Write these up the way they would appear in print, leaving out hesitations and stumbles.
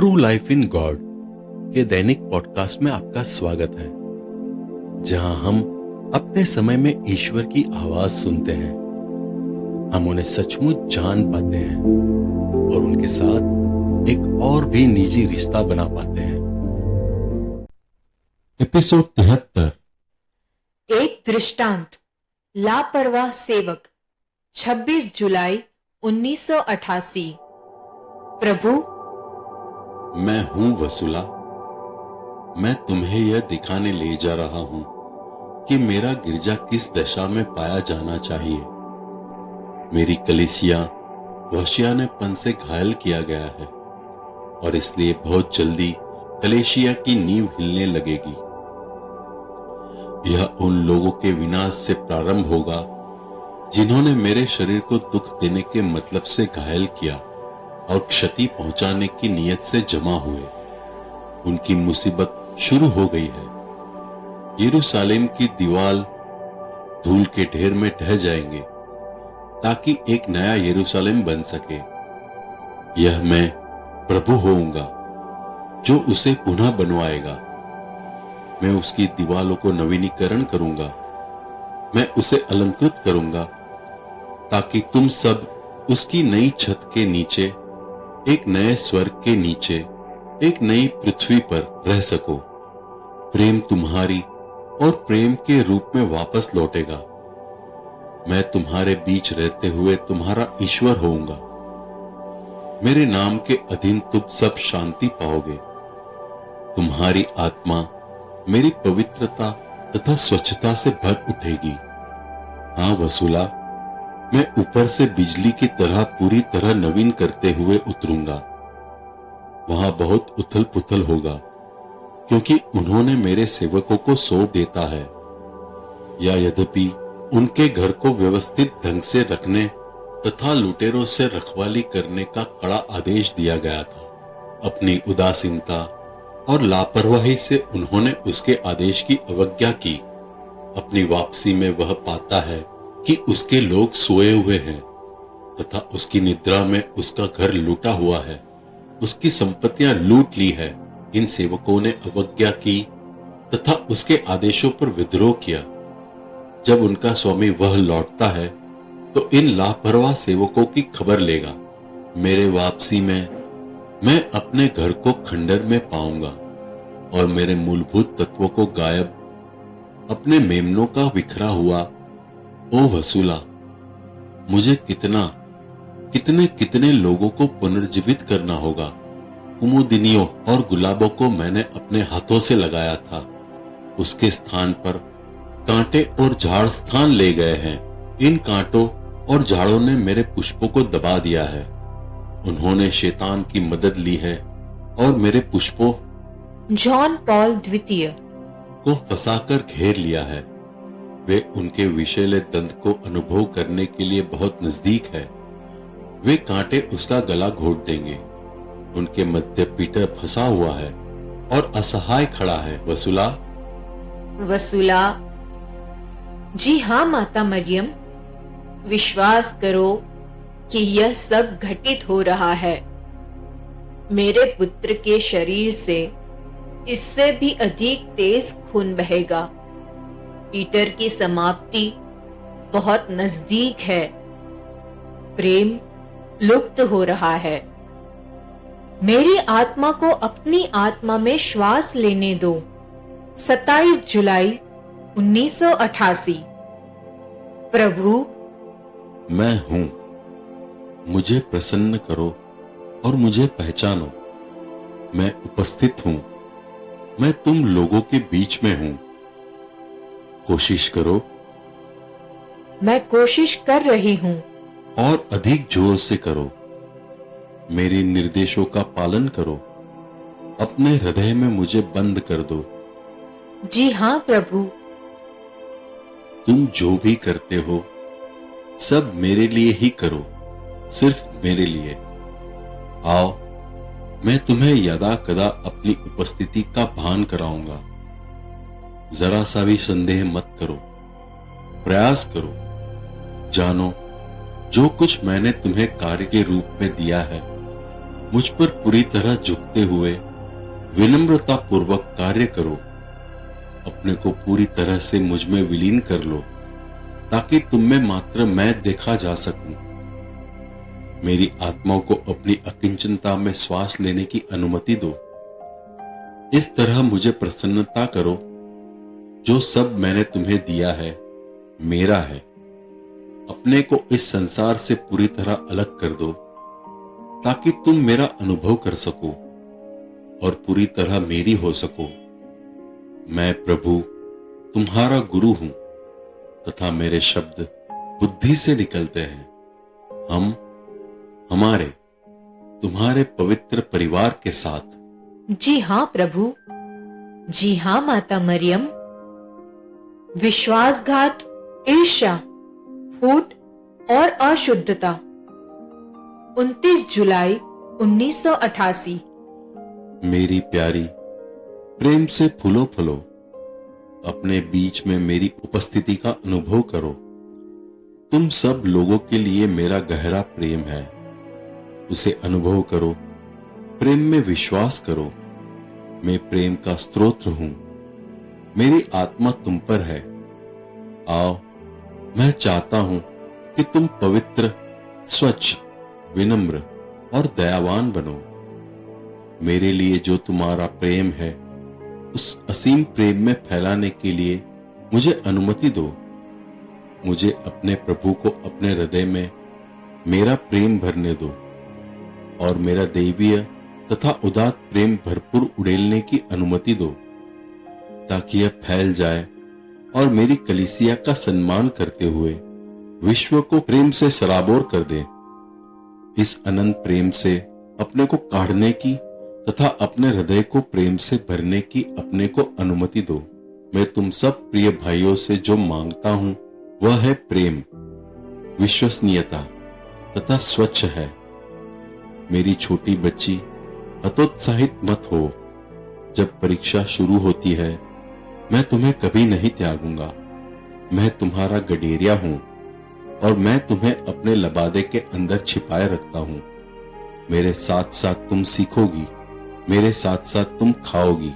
True life in God के दैनिक podcast में आपका स्वागत है, जहां हम अपने समय में ईश्वर की आवाज सुनते हैं। हम उन्हें सचमुच जान पाते हैं और उनके साथ एक और भी निजी रिश्ता बना पाते हैं। एपिसोड 73। एक दृष्टांत। लापरवाह सेवक। 26 जुलाई 1988। प्रभु, मैं हूं वसूला। मैं तुम्हें यह दिखाने ले जा रहा हूं कि मेरा गिरजा किस दशा में पाया जाना चाहिए। मेरी कलीसिया वहशियानेपन से घायल किया गया है और इसलिए बहुत जल्दी कलीसिया की नींव हिलने लगेगी। यह उन लोगों के विनाश से प्रारंभ होगा जिन्होंने मेरे शरीर को दुख देने के मतलब से घायल किया और क्षति पहुंचाने की नीयत से जमा हुए। उनकी मुसीबत शुरू हो गई है। यरूशलेम की दीवार धूल के ढेर में ढह जाएंगे ताकि एक नया यरूशलेम बन सके। यह मैं प्रभु होऊंगा जो उसे पुनः बनवाएगा। मैं उसकी दीवालों को नवीनीकरण करूंगा। मैं उसे अलंकृत करूंगा ताकि तुम सब उसकी नई छत के नीचे, एक नए स्वर्ग के नीचे, एक नई पृथ्वी पर रह सको। प्रेम तुम्हारी और प्रेम के रूप में वापस लौटेगा। मैं तुम्हारे बीच रहते हुए तुम्हारा ईश्वर होऊंगा। मेरे नाम के अधीन तुम सब शांति पाओगे। तुम्हारी आत्मा मेरी पवित्रता तथा स्वच्छता से भर उठेगी। हाँ वसूला, मैं ऊपर से बिजली की तरह पूरी तरह नवीन करते हुए उतरूंगा। वहां बहुत उथल पुथल होगा क्योंकि उन्होंने मेरे सेवकों को सौंप देता है, या यद्यपि उनके घर को व्यवस्थित ढंग से रखने तथा लुटेरों से रखवाली करने का कड़ा आदेश दिया गया था। अपनी उदासीनता और लापरवाही से उन्होंने उसके आदेश की अवज्ञा की। अपनी वापसी में वह पाता है कि उसके लोग सोए हुए हैं तथा उसकी निद्रा में उसका घर लूटा हुआ है, उसकी संपत्तियां लूट ली है। इन सेवकों ने अवज्ञा की तथा उसके आदेशों पर विद्रोह किया। जब उनका स्वामी वह लौटता है तो इन लापरवाह सेवकों की खबर लेगा। मेरे वापसी में मैं अपने घर को खंडर में पाऊंगा और मेरे मूलभूत तत्वों को गायब, अपने मेमनों का बिखरा हुआ। ओ वसूला, मुझे कितने कितने लोगों को पुनर्जीवित करना होगा। कुमुदिनियों और गुलाबों को मैंने अपने हाथों से लगाया था। उसके स्थान पर कांटे और झाड़ स्थान ले गए हैं। इन कांटों और झाड़ों ने मेरे पुष्पों को दबा दिया है। उन्होंने शैतान की मदद ली है और मेरे पुष्पों जॉन पॉल द्वितीय को फंसाकर घेर लिया है। वे उनके विषैले दंत को अनुभव करने के लिए बहुत नजदीक है। वे कांटे उसका गला घोट देंगे। उनके मध्य पीटर फंसा हुआ है और असहाय खड़ा है। वसूला, जी हाँ माता मरियम, विश्वास करो कि यह सब घटित हो रहा है। मेरे पुत्र के शरीर से इससे भी अधिक तेज खून बहेगा। पीटर की समाप्ति बहुत नजदीक है। प्रेम लुप्त हो रहा है। मेरी आत्मा को अपनी आत्मा में श्वास लेने दो। 27 जुलाई 1988। प्रभु, मैं हूं। मुझे प्रसन्न करो और मुझे पहचानो। मैं उपस्थित हूं। मैं तुम लोगों के बीच में हूं। कोशिश करो। मैं कोशिश कर रही हूं। और अधिक जोर से करो। मेरे निर्देशों का पालन करो। अपने हृदय में मुझे बंद कर दो। जी हाँ प्रभु। तुम जो भी करते हो सब मेरे लिए ही करो, सिर्फ मेरे लिए। आओ, मैं तुम्हें यदा कदा अपनी उपस्थिति का भान कराऊंगा। जरा सा भी संदेह मत करो। प्रयास करो। जानो, जो कुछ मैंने तुम्हें कार्य के रूप में दिया है मुझ पर पूरी तरह झुकते हुए विनम्रता पूर्वक कार्य करो। अपने को पूरी तरह से मुझ में विलीन कर लो ताकि तुम में मात्र मैं देखा जा सकूं। मेरी आत्मा को अपनी अकिंचनता में श्वास लेने की अनुमति दो। इस तरह मुझे प्रसन्नता करो। जो सब मैंने तुम्हें दिया है मेरा है। अपने को इस संसार से पूरी तरह अलग कर दो ताकि तुम मेरा अनुभव कर सको और पूरी तरह मेरी हो सको। मैं प्रभु तुम्हारा गुरु हूं तथा मेरे शब्द बुद्धि से निकलते हैं। हम हमारे तुम्हारे पवित्र परिवार के साथ। जी हाँ प्रभु, जी हाँ माता मरियम। विश्वासघात, ईर्ष्या, फूट और अशुद्धता। 29 जुलाई 1988। मेरी प्यारी, प्रेम से फूलो फलो। अपने बीच में मेरी उपस्थिति का अनुभव करो। तुम सब लोगों के लिए मेरा गहरा प्रेम है, उसे अनुभव करो। प्रेम में विश्वास करो। मैं प्रेम का स्रोत हूं। मेरी आत्मा तुम पर है। आओ, मैं चाहता हूं कि तुम पवित्र, स्वच्छ, विनम्र और दयावान बनो। मेरे लिए जो तुम्हारा प्रेम है उस असीम प्रेम में फैलाने के लिए मुझे अनुमति दो। मुझे अपने प्रभु को अपने हृदय में मेरा प्रेम भरने दो और मेरा दैवीय तथा उदात्त प्रेम भरपूर उड़ेलने की अनुमति दो ताकि यह फैल जाए और मेरी कलीसिया का सम्मान करते हुए विश्व को प्रेम से सराबोर कर दे। इस अनंत प्रेम से अपने को काढ़ने की तथा अपने हृदय को प्रेम से भरने की अपने को अनुमति दो। मैं तुम सब प्रिय भाइयों से जो मांगता हूं वह है प्रेम, विश्वसनीयता तथा स्वच्छ है। मेरी छोटी बच्ची, हतोत्साहित मत हो। जब परीक्षा शुरू होती है मैं तुम्हें कभी नहीं त्यागूंगा। मैं तुम्हारा गडेरिया हूं और मैं तुम्हें अपने लबादे के अंदर छिपाए रखता हूं। मेरे साथ साथ तुम सीखोगी, मेरे साथ साथ तुम खाओगी,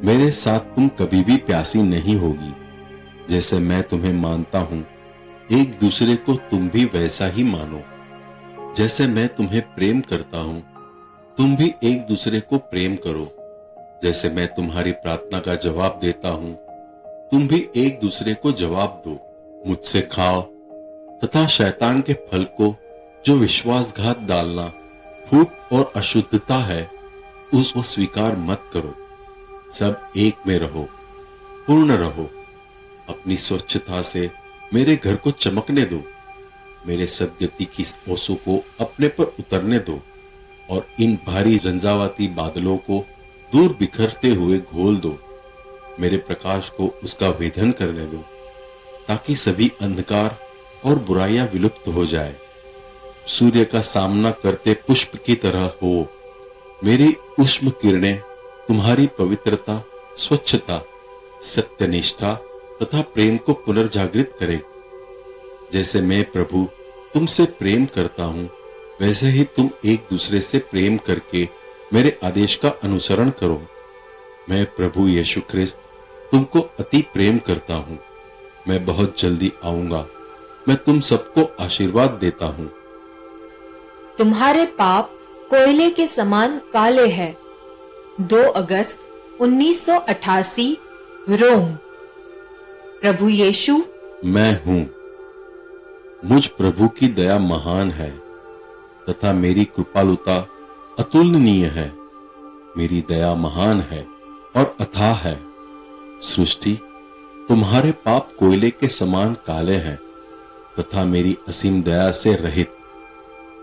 मेरे साथ तुम कभी भी प्यासी नहीं होगी। जैसे मैं तुम्हें मानता हूं, एक दूसरे को तुम भी वैसा ही मानो। जैसे मैं तुम्हें प्रेम करता हूं, तुम भी एक दूसरे को प्रेम करो। जैसे मैं तुम्हारी प्रार्थना का जवाब देता हूं, तुम भी एक दूसरे को जवाब दो। मुझसे खाओ तथा शैतान के फल को, जो विश्वासघात डालना, फूट और अशुद्धता है, उसको स्वीकार मत करो। सब एक में रहो, पूर्ण रहो। अपनी स्वच्छता से मेरे घर को चमकने दो। मेरे सदगति की ओसों को अपने पर उतरने दो और इन भारी झंझावाती बादलों को दूर बिखरते हुए घोल दो। मेरे प्रकाश को उसका वेधन करने दो ताकि सभी अंधकार और बुराइयां विलुप्त हो जाए। सूर्य का सामना करते पुष्प की तरह हो। मेरी उष्म किरणें तुम्हारी पवित्रता, स्वच्छता, सत्यनिष्ठा तथा प्रेम को पुनर्जागृत करें। जैसे मैं प्रभु तुमसे प्रेम करता हूं, वैसे ही तुम एक दूसरे से प्रेम करके मेरे आदेश का अनुसरण करो। मैं प्रभु यीशु ख्रिस्त तुमको अति प्रेम करता हूं। मैं बहुत जल्दी आऊंगा। मैं तुम सबको आशीर्वाद देता हूं। तुम्हारे पाप कोयले के समान काले हैं। 2 अगस्त 1988, रोम। प्रभु यीशु। मैं हूं। मुझ प्रभु की दया महान है तथा मेरी कृपालुता अतुलनीय है। मेरी दया महान है और अथाह है। सृष्टि, तुम्हारे पाप कोयले के समान काले हैं तथा मेरी असीम दया से रहित।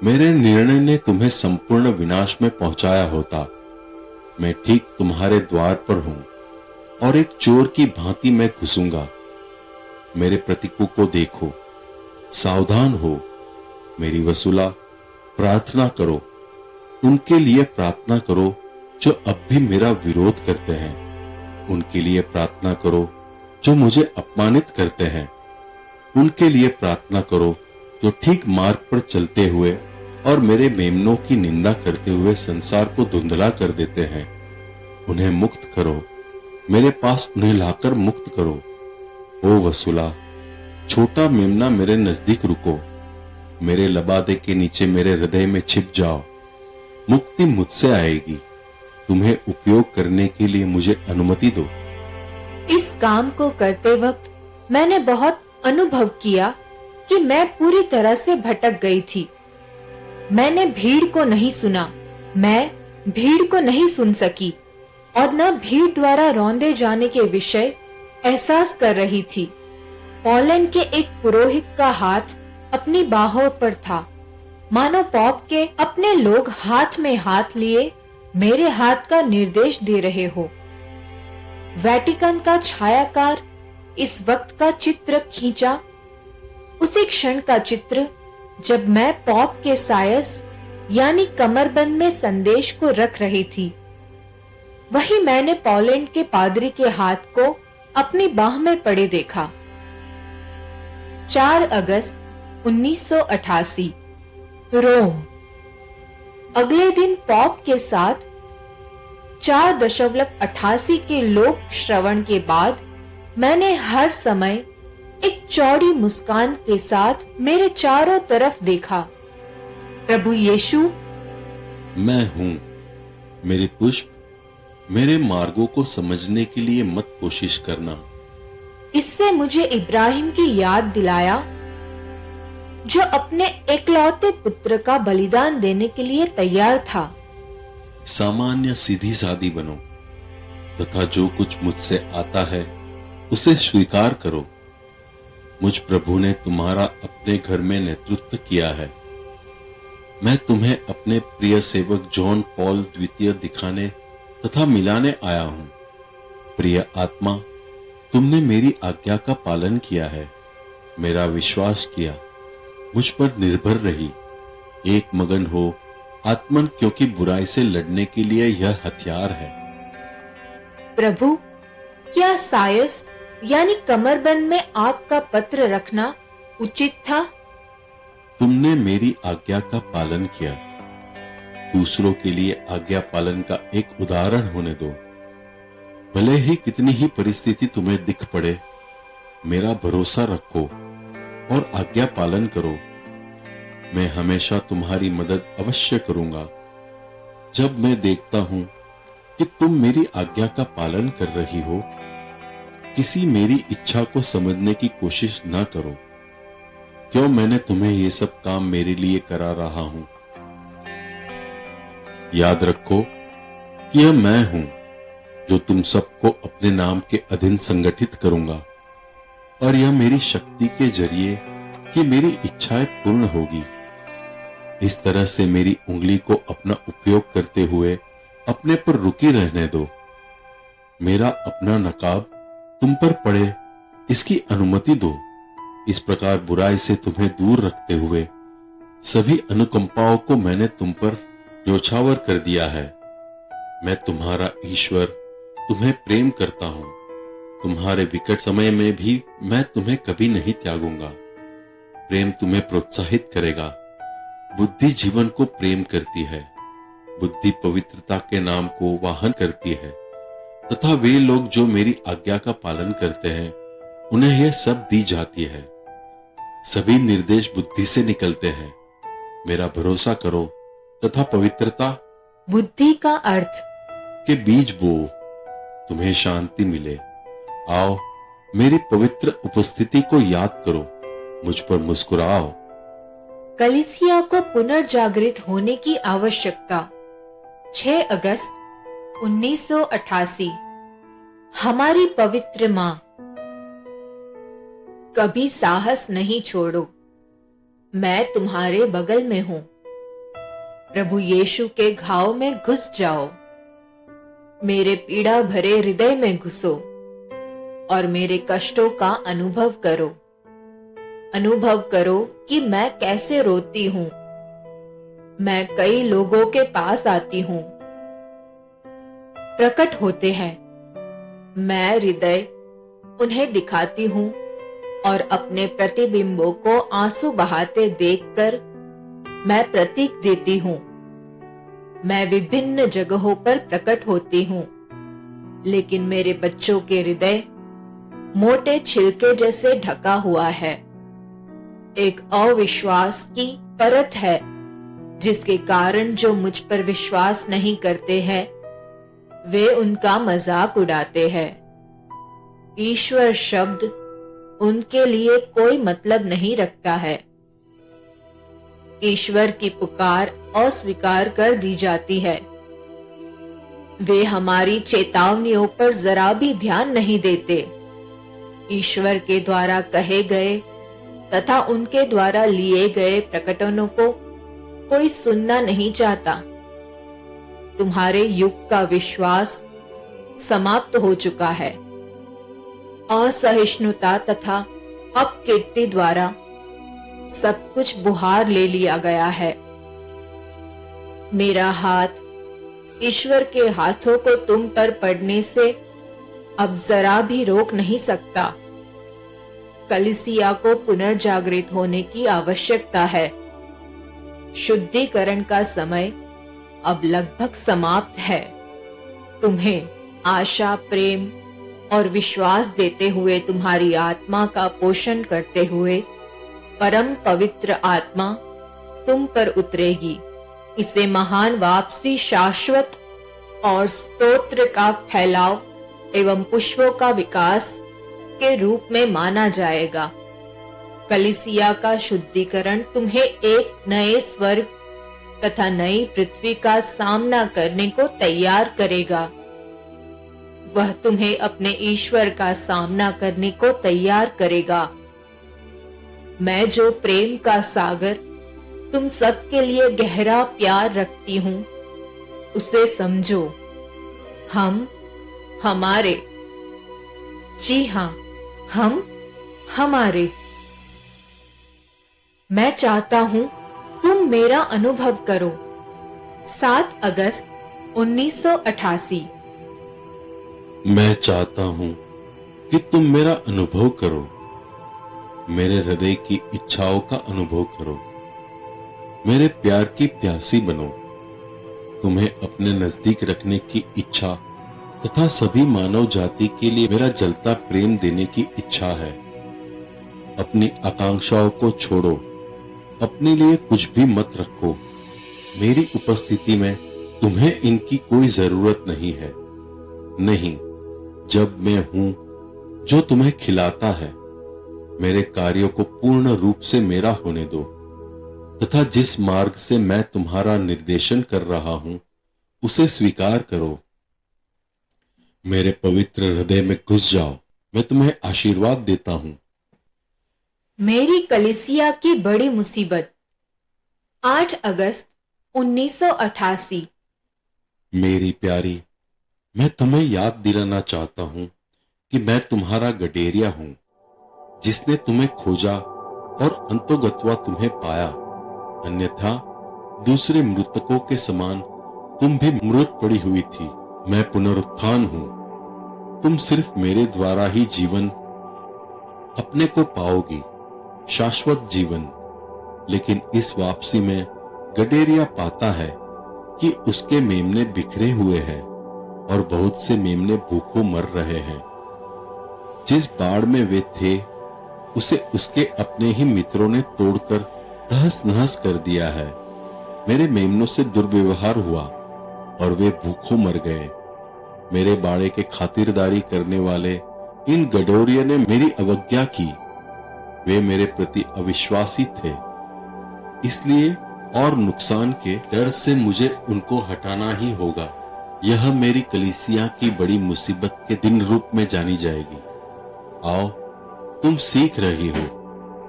मेरे निर्णय ने तुम्हें संपूर्ण विनाश में पहुंचाया होता। मैं ठीक तुम्हारे द्वार पर हूं और एक चोर की भांति मैं घुसूंगा। मेरे प्रतीकों को देखो, सावधान हो। मेरी वसूला, प्रार्थना करो। उनके लिए प्रार्थना करो जो अब भी मेरा विरोध करते हैं। उनके लिए प्रार्थना करो जो मुझे अपमानित करते हैं। उनके लिए प्रार्थना करो जो ठीक मार्ग पर चलते हुए और मेरे मेमनों की निंदा करते हुए संसार को धुंधला कर देते हैं। उन्हें मुक्त करो, मेरे पास उन्हें लाकर मुक्त करो। ओ वसूला, छोटा मेमना मेरे नजदीक रुको, मेरे लबादे के नीचे मेरे हृदय में छिप जाओ। मुक्ति मुझसे आएगी, तुम्हें उपयोग करने के लिए मुझे अनुमति दो। इस काम को करते वक्त मैंने बहुत अनुभव किया कि मैं पूरी तरह से भटक गई थी। मैंने भीड़ को नहीं सुना, मैं भीड़ को नहीं सुन सकी और न भीड़ द्वारा रौंदे जाने के विषय एहसास कर रही थी। पोलैंड के एक पुरोहित का हाथ अपनी बाहों पर था, मानो पॉप के अपने लोग हाथ में हाथ लिए मेरे हाथ का निर्देश दे रहे हो। वेटिकन का छायाकार इस वक्त का चित्र खींचा, उसी क्षण का चित्र जब मैं पॉप के सायस यानी कमरबंद में संदेश को रख रही थी। वही मैंने पोलैंड के पादरी के हाथ को अपनी बाह में पड़े देखा। 4 अगस्त 1988, रोम। अगले दिन पॉप के साथ 4.88 के लोक श्रवण के बाद मैंने हर समय एक चौड़ी मुस्कान के साथ मेरे चारों तरफ देखा। प्रभु यीशु, मैं हूं। मेरे पुष्प, मेरे मार्गों को समझने के लिए मत कोशिश करना। इससे मुझे इब्राहिम की याद दिलाया, जो अपने एकलौते पुत्र का बलिदान देने के लिए तैयार था। सामान्य सीधी सादी बनो तथा जो कुछ मुझसे आता है उसे स्वीकार करो। मुझ प्रभु ने तुम्हारा अपने घर में नेतृत्व किया है। मैं तुम्हें अपने प्रिय सेवक जॉन पॉल द्वितीय दिखाने तथा मिलाने आया हूं। प्रिय आत्मा, तुमने मेरी आज्ञा का पालन किया है, मेरा विश्वास किया, मुझ पर निर्भर रही। एक मगन हो आत्मन, क्योंकि बुराई से लड़ने के लिए यह हथियार है। प्रभु, क्या सायस यानी कमरबंद में आपका पत्र रखना उचित था? तुमने मेरी आज्ञा का पालन किया। दूसरों के लिए आज्ञा पालन का एक उदाहरण होने दो। भले ही कितनी ही परिस्थिति तुम्हें दिख पड़े, मेरा भरोसा रखो और आज्ञा पालन करो। मैं हमेशा तुम्हारी मदद अवश्य करूंगा। जब मैं देखता हूं कि तुम मेरी आज्ञा का पालन कर रही हो, किसी मेरी इच्छा को समझने की कोशिश ना करो। क्यों मैंने तुम्हें ये सब काम मेरे लिए करा रहा हूं। याद रखो कि यह मैं हूं जो तुम सबको अपने नाम के अधीन संगठित करूंगा, और यह मेरी शक्ति के जरिए कि मेरी इच्छाएं पूर्ण होगी। इस तरह से मेरी उंगली को अपना उपयोग करते हुए अपने पर रुकी रहने दो। मेरा अपना नकाब तुम पर पड़े, इसकी अनुमति दो। इस प्रकार बुराई से तुम्हें दूर रखते हुए सभी अनुकंपाओं को मैंने तुम पर न्योछावर कर दिया है। मैं तुम्हारा ईश्वर तुम्हें प्रेम करता हूं। तुम्हारे विकट समय में भी मैं तुम्हें कभी नहीं त्यागूंगा। प्रेम तुम्हें प्रोत्साहित करेगा। बुद्धि जीवन को प्रेम करती है। बुद्धि पवित्रता के नाम को वाहन करती है, तथा वे लोग जो मेरी आज्ञा का पालन करते हैं उन्हें यह सब दी जाती है। सभी निर्देश बुद्धि से निकलते हैं। मेरा भरोसा करो तथा पवित्रता बुद्धि का अर्थ के बीज बो, तुम्हें शांति मिले। आओ, मेरी पवित्र उपस्थिति को याद करो, मुझ पर मुस्कुराओ। कलीसिया को पुनर्जागृत होने की आवश्यकता। 6 अगस्त 1988, हमारी पवित्र मां। कभी साहस नहीं छोड़ो, मैं तुम्हारे बगल में हूं। प्रभु यीशु के घाव में घुस जाओ। मेरे पीड़ा भरे हृदय में घुसो और मेरे कष्टों का अनुभव करो। अनुभव करो कि मैं कैसे रोती हूं। मैं कई लोगों के पास आती हूं, प्रकट होते हैं। मैं हृदय उन्हें दिखाती हूं और अपने प्रतिबिंबों को आंसू बहाते देखकर मैं प्रतीक देती हूँ। मैं विभिन्न जगहों पर प्रकट होती हूँ, लेकिन मेरे बच्चों के हृदय मोटे छिलके जैसे ढका हुआ है। एक अविश्वास की परत है, जिसके कारण जो मुझ पर विश्वास नहीं करते हैं, वे उनका मजाक उड़ाते हैं। ईश्वर शब्द उनके लिए कोई मतलब नहीं रखता है। ईश्वर की पुकार अस्वीकार कर दी जाती है। वे हमारी चेतावनियों पर जरा भी ध्यान नहीं देते। ईश्वर के द्वारा कहे गए तथा उनके द्वारा लिए गए प्रकटनों को कोई सुनना नहीं चाहता। तुम्हारे युग का विश्वास समाप्त हो चुका है। असहिष्णुता तथा अपकीर्ति द्वारा सब कुछ बुहार ले लिया गया है। मेरा हाथ ईश्वर के हाथों को तुम पर पड़ने से अब जरा भी रोक नहीं सकता। कलीसिया को पुनर्जागृत होने की आवश्यकता है। शुद्धिकरण का समय अब लगभग समाप्त है। तुम्हें आशा, प्रेम और विश्वास देते हुए तुम्हारी आत्मा का पोषण करते हुए परम पवित्र आत्मा तुम पर उतरेगी। इसे महान वापसी, शाश्वत और स्तोत्र का फैलाव एवं पुष्पों का विकास के रूप में माना जाएगा। कलीसिया का शुद्धिकरण तुम्हें एक नए स्वर्ग तथा नई पृथ्वी का सामना करने को तैयार करेगा। वह तुम्हें अपने ईश्वर का सामना करने को तैयार करेगा। मैं जो प्रेम का सागर तुम सबके लिए गहरा प्यार रखती हूं, उसे समझो। हम हमारे, जी हां, हम हमारे। मैं चाहता हूं तुम मेरा अनुभव करो। 7 अगस्त 1988। मैं चाहता हूं कि तुम मेरा अनुभव करो, मेरे हृदय की इच्छाओं का अनुभव करो, मेरे प्यार की प्यासी बनो। तुम्हें अपने नजदीक रखने की इच्छा तथा सभी मानव जाति के लिए मेरा जलता प्रेम देने की इच्छा है। अपनी आकांक्षाओं को छोड़ो, अपने लिए कुछ भी मत रखो। मेरी उपस्थिति में तुम्हें इनकी कोई जरूरत नहीं है। नहीं, जब मैं हूं जो तुम्हें खिलाता है, मेरे कार्यों को पूर्ण रूप से मेरा होने दो तथा जिस मार्ग से मैं तुम्हारा निर्देशन कर रहा हूं, उसे स्वीकार करो। मेरे पवित्र हृदय में घुस जाओ। मैं तुम्हें आशीर्वाद देता हूं। मेरी कलीसिया की बड़ी मुसीबत। 8 अगस्त 1988। मेरी प्यारी, मैं तुम्हें याद दिलाना चाहता हूं कि मैं तुम्हारा गडेरिया हूं, जिसने तुम्हें खोजा और अंतोगत्वा तुम्हें पाया। अन्यथा दूसरे मृतकों के समान तुम भी मृत पड़ी हुई थी। मैं पुनरुत्थान हूं। तुम सिर्फ मेरे द्वारा ही जीवन अपने को पाओगी, शाश्वत जीवन। लेकिन इस वापसी में गडेरिया पाता है कि उसके मेमने बिखरे हुए हैं और बहुत से मेमने भूखों मर रहे हैं। जिस बाड़ में वे थे, उसे उसके अपने ही मित्रों ने तोड़कर तहस नहस कर दिया है। मेरे मेमनों से दुर्व्यवहार हुआ और वे भूखों मर गए। मेरे बाड़े के खातिरदारी करने वाले इन गडोरिया ने मेरी अवज्ञा की। वे मेरे प्रति अविश्वासी थे, इसलिए और नुकसान के डर से मुझे उनको हटाना ही होगा। यह मेरी कलीसिया की बड़ी मुसीबत के दिन रूप में जानी जाएगी। आओ, तुम सीख रही हो।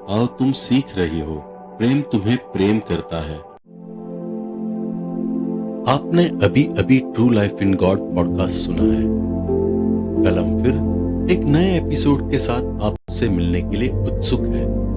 आओ, तुम सीख रही हो। प्रेम तुम्हें प्रेम करता है। आपने अभी अभी true life in God podcast सुना है। कल हम फिर एक नए एपिसोड के साथ आपसे मिलने के लिए उत्सुक हैं।